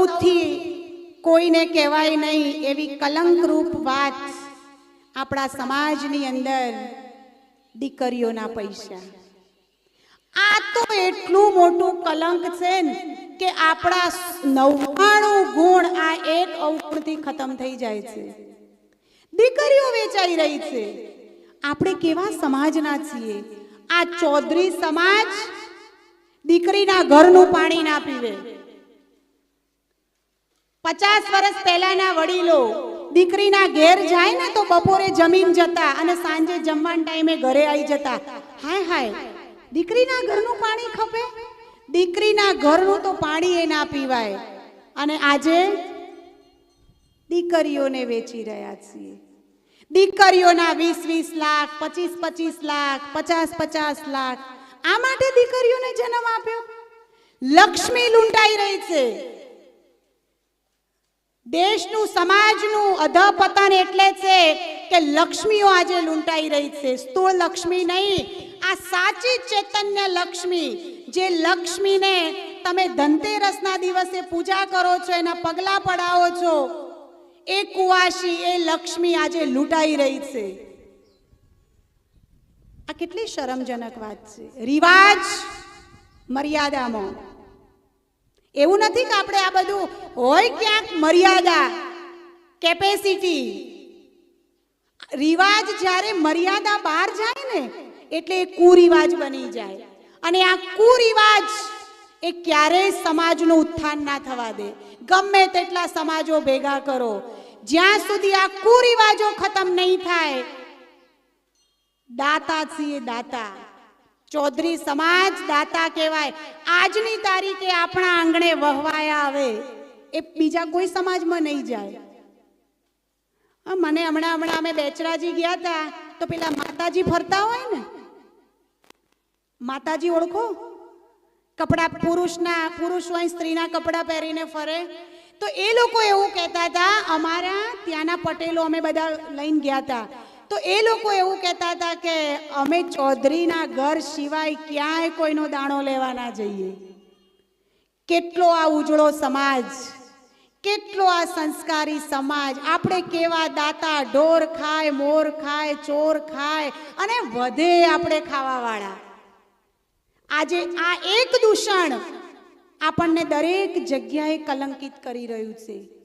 સૌથી કોઈને કહેવાય નહીં એવી કલંકરૂપ વાત આપણા સમાજની અંદર દીકરીઓના પૈસા. આ તો એટલું મોટું કલંક છે ને કે આપણા 99 ગુણ આ એક અવગુણથી ખતમ થઈ જાય છે. દીકરીઓ વેચાઈ રહી છે. આપણે કેવા સમાજના છીએ? આ ચૌધરી સમાજ દીકરીના ઘરનું પાણી ના પીવે. 50 વર્ષ પહેલાના વડીલો દીકરીના ઘેર જાય ને તો બપોરે જમીન જતા અને સાંજે જમવાના ટાઈમે ઘરે આવી જતા. હાય હાય, દીકરીના ઘરનું પાણી ખપે? દીકરીના ઘરનું તો પાણી એ ના પીવાય. અને આજે દીકરીઓને વેચી રહ્યા છીએ. દીકરીઓના 20-20 લાખ, 25-25 લાખ, 50-50 લાખ. આ માટે દીકરીઓને જન્મ આપ્યો? લક્ષ્મી લૂંટાઈ રહી છે. દેશનું સમાજનું અધપતન એટલે છે કે લક્ષ્મીઓ આજે લૂંટાઈ રહી છે. સ્થૂળ લક્ષ્મી નહીં, આ સાચી ચૈતન્ય લક્ષ્મી, જે લક્ષ્મીને તમે ધનતેરસના દિવસે પૂજા કરો છો, એના પગલા પડાવો છો, એ કુવાસી, એ લક્ષ્મી આજે લૂંટાઈ રહી છે. આ કેટલી શરમજનક વાત છે. રિવાજ મર્યાદામાં. એવું નથી કે આપણે આ બધું હોય ક્યાંક મર્યાદા, કેપેસિટી. રિવાજ જ્યારે મર્યાદા બહાર જાય ને એટલે એ કુરિવાજ બની જાય. અને આ કુરિવાજ એ ક્યારેય સમાજનું ઉત્થાન ના થવા દે. ગમે તેટલા સમાજો ભેગા કરો, જ્યાં સુધી આ કુરિવાજો ખતમ નહીં થાય. દાતા છીએ, દાતા. ચૌધરી સમાજ દાતા કહેવાય. આજની તારીખે આપણા આંગણે વહવાયા આવે એ બીજા કોઈ સમાજમાં નહીં જાય. મને હમણાં અમે બેચરાજી ગયા હતા તો પેલા માતાજી ફરતા હોય ને, માતાજી ઓળખો? કપડા પુરુષ હોય સ્ત્રીના કપડા પહેરીને ફરે. તો એ લોકો એવું કહેતા હતા, અમારા ત્યાંના પટેલો અમે બધા લઈને ગયા હતા, તો એ લોકો એવું કહેતા હતા કે અમે ચૌધરીના ઘર સિવાય ક્યાંય કોઈનો દાણો લેવા ના જઈએ. કેટલો આ ઉજળો સમાજ, કેટલો આ સંસ્કારી સમાજ. આપણે કેવા દાતા, ઢોર ખાય, મોર ખાય, ચોર ખાય અને વધે આપણે ખાવાવાળા. આજે આ એક દૂષણ આપણને દરેક જગ્યાએ કલંકિત કરી રહ્યું છે.